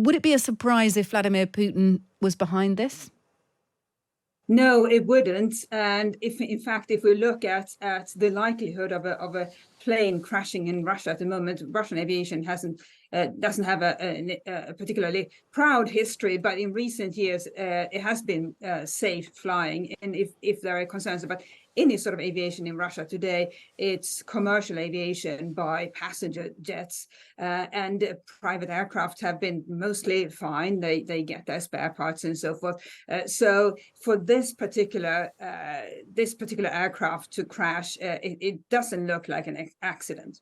Would it be a surprise if Vladimir Putin was behind this? No, it wouldn't. And in fact, if we look at the likelihood of a plane crashing in Russia at the moment, Russian aviation doesn't have a particularly proud history, but in recent years it has been safe flying. And if there are concerns about any sort of aviation in Russia today, it's commercial aviation by passenger jets, and private aircraft have been mostly fine. They get their spare parts and so forth. So for this particular aircraft to crash, it doesn't look like an accident.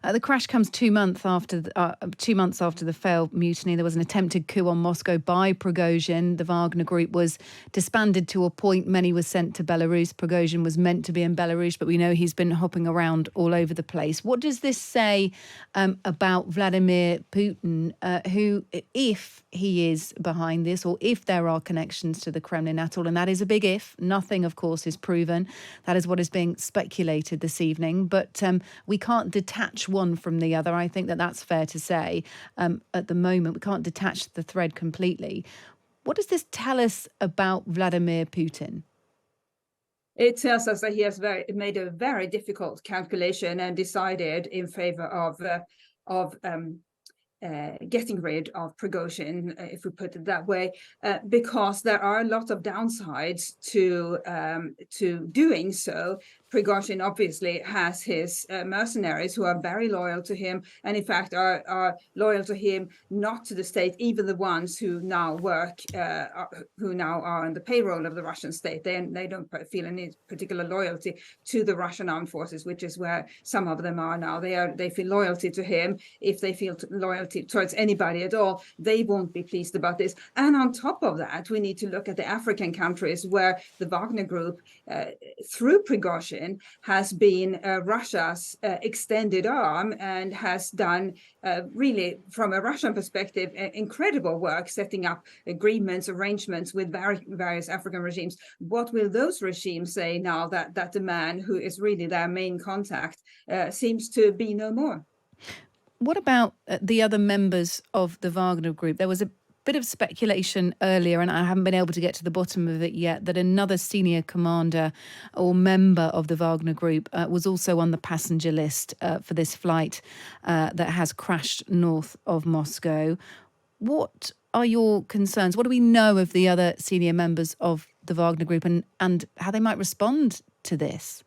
The crash comes 2 months after the failed mutiny. There was an attempted coup on Moscow by Prigozhin. The Wagner group was disbanded to a point. Many were sent to Belarus. Prigozhin was meant to be in Belarus, but we know he's been hopping around all over the place. What does this say about Vladimir Putin, who, if he is behind this, or if there are connections to the Kremlin at all, and that is a big if, nothing, of course, is proven. That is what is being speculated this evening. But we can't detach one from the other. I think that's fair to say. At the moment, we can't detach the thread completely. What does this tell us about Vladimir Putin? It tells us that he has made a very difficult calculation and decided in favor of getting rid of Prigozhin, if we put it that way, because there are a lot of downsides to doing so. Prigozhin obviously has his mercenaries who are very loyal to him, and in fact are loyal to him, not to the state, even the ones who now are on the payroll of the Russian state. They don't feel any particular loyalty to the Russian armed forces, which is where some of them are now. They feel loyalty to him. If they feel loyalty towards anybody at all, they won't be pleased about this. And on top of that, we need to look at the African countries where the Wagner group, through Prigozhin, has been Russia's extended arm and has done really, from a Russian perspective, incredible work setting up arrangements with various African regimes. What will those regimes say now that the man who is really their main contact seems to be no more? What about the other members of the Wagner group? There was a bit of speculation earlier, and I haven't been able to get to the bottom of it yet, that another senior commander or member of the Wagner group was also on the passenger list for this flight that has crashed north of Moscow. What are your concerns? What do we know of the other senior members of the Wagner group and how they might respond to this?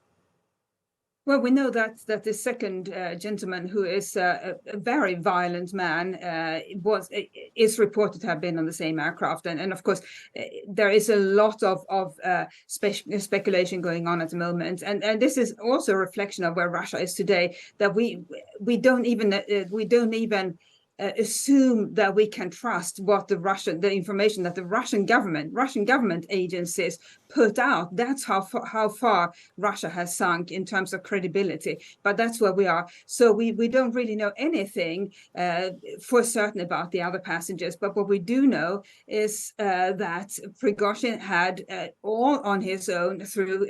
Well, we know that the second gentleman, who is a very violent man, is reported to have been on the same aircraft, and of course there is a lot of speculation going on at the moment, and this is also a reflection of where Russia is today. That we don't even assume that we can trust what the information that the Russian government agencies put out. That's how far Russia has sunk in terms of credibility. But that's where we are. So we don't really know anything for certain about the other passengers. But what we do know is that Prigozhin had all on his own through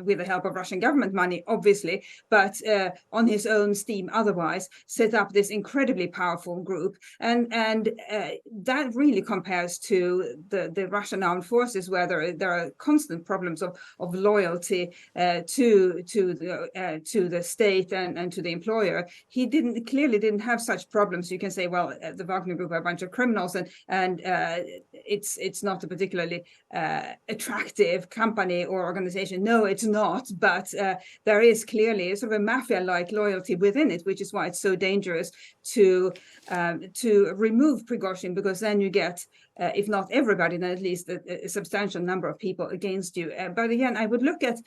with the help of Russian government money, obviously, but on his own steam otherwise, set up this incredibly powerful group, and that really compares to the Russian armed forces, where there are constant problems of loyalty to the state and to the employer. He clearly didn't have such problems. You can say, well, the Wagner group are a bunch of criminals, and it's not a particularly attractive company or organization. No, it's not. But there is clearly sort of a mafia-like loyalty within it, which is why it's so dangerous to remove Prigozhin, because then you get, if not everybody, then at least a substantial number of people against you. But again, I would look at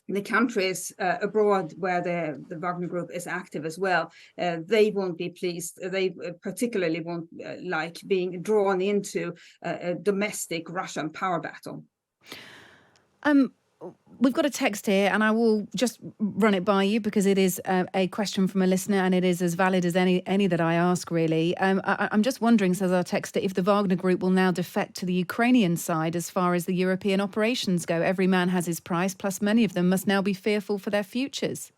the countries abroad where the Wagner group is active as well. They won't be pleased. They particularly won't like being drawn into a domestic Russian power battle. We've got a text here, and I will just run it by you because it is a question from a listener, and it is as valid as any that I ask, really. I'm just wondering, says our texter, if the Wagner group will now defect to the Ukrainian side as far as the European operations go. Every man has his price, plus many of them must now be fearful for their futures.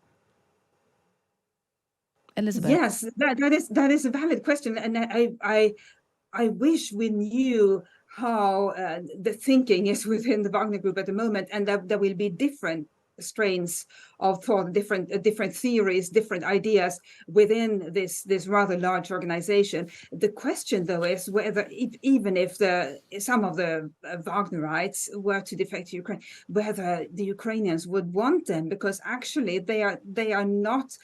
Elisabeth? Yes, that is a valid question, and I wish we knew how the thinking is within the Wagner Group at the moment, and that there will be different strains of thought, different theories, different ideas within this rather large organization. The question, though, is whether even if some of the Wagnerites were to defect to Ukraine, whether the Ukrainians would want them, because actually they are not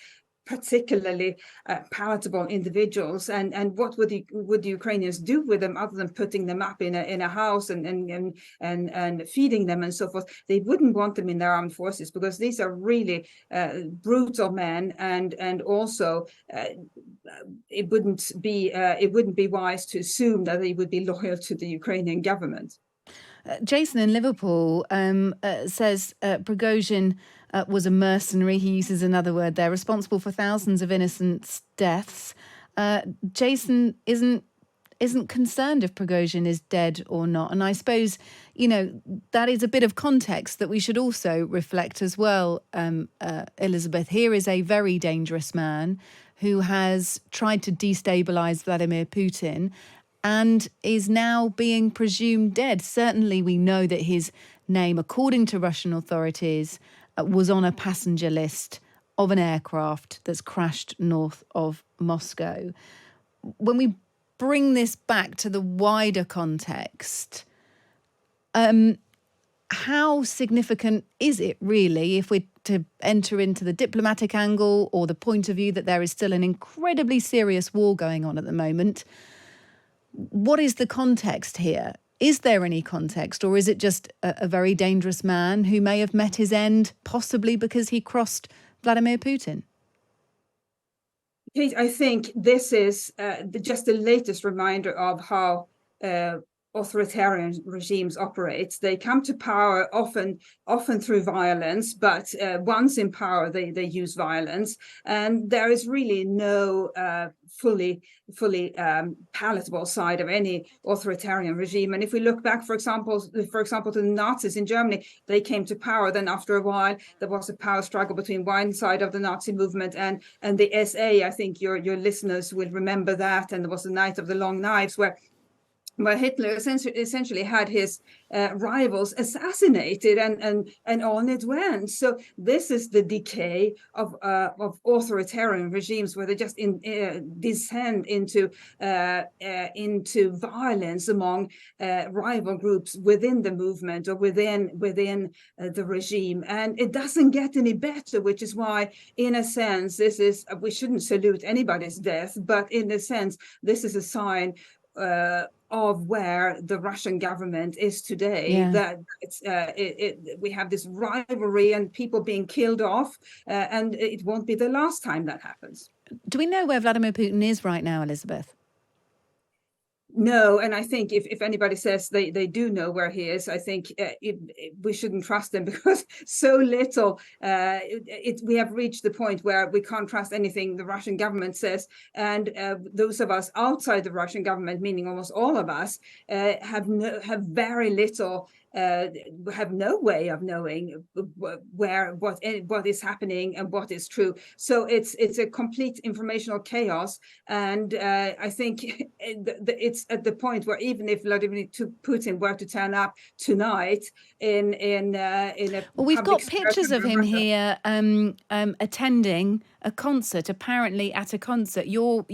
particularly palatable individuals, and what would the Ukrainians do with them other than putting them up in a house and feeding them and so forth? They wouldn't want them in their armed forces, because these are really brutal men, and also it wouldn't be wise to assume that they would be loyal to the Ukrainian government. Jason in Liverpool says Prigozhin was a mercenary. He uses another word there, responsible for thousands of innocent deaths. Jason isn't concerned if Prigozhin is dead or not. And I suppose, that is a bit of context that we should also reflect as well, Elisabeth. Here is a very dangerous man who has tried to destabilize Vladimir Putin and is now being presumed dead. Certainly, we know that his name, according to Russian authorities, was on a passenger list of an aircraft that's crashed north of Moscow. When we bring this back to the wider context, how significant is it really, if we're to enter into the diplomatic angle or the point of view that there is still an incredibly serious war going on at the moment? What is the context here? Is there any context, or is it just a very dangerous man who may have met his end, possibly because he crossed Vladimir Putin? Kate, I think this is just the latest reminder of how authoritarian regimes operate. They come to power often through violence, but once in power, they use violence, and there is really no fully palatable side of any authoritarian regime. And if we look back, for example, to the Nazis in Germany, they came to power. Then after a while, there was a power struggle between one side of the Nazi movement and the SA. I think your listeners will remember that. And there was the Night of the Long Knives, where Hitler essentially had his rivals assassinated, and on it went. So this is the decay of authoritarian regimes, where they just descend into violence among rival groups within the movement or within the regime, and it doesn't get any better. Which is why, in a sense, we shouldn't salute anybody's death, but in a sense, this is a sign of where the Russian government is today. Yeah. That we have this rivalry and people being killed off, and it won't be the last time that happens. Do we know where Vladimir Putin is right now, Elisabeth? No, and I think if anybody says they do know where he is, I think we shouldn't trust them, because so little. We have reached the point where we can't trust anything the Russian government says, and those of us outside the Russian government, meaning almost all of us, have very little. Have no way of knowing what is happening and what is true. So it's a complete informational chaos, and I think it's at the point where even if Vladimir Putin were to turn up tonight in a well, we've got pictures of him here attending a concert, apparently at a concert. You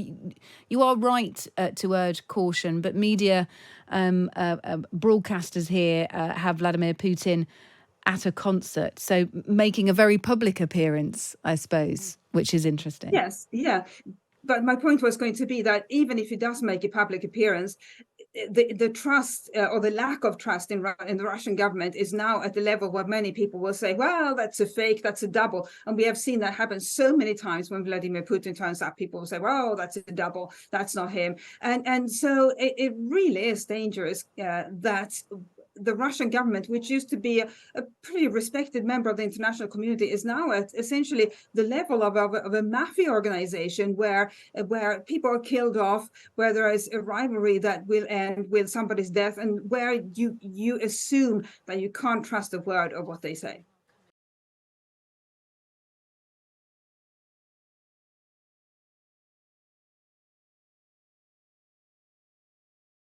are right to urge caution, but media broadcasters here have Vladimir Putin at a concert, so making a very public appearance, I suppose, which is interesting. Yes, yeah. But my point was going to be that even if he does make a public appearance, the trust or the lack of trust in the Russian government is now at the level where many people will say, well, that's a fake, that's a double. And we have seen that happen so many times. When Vladimir Putin turns up, people will say, well, that's a double, that's not him. And so it really is dangerous that the Russian government, which used to be a pretty respected member of the international community, is now at essentially the level of a mafia organization, where people are killed off, where there is a rivalry that will end with somebody's death, and where you assume that you can't trust a word of what they say.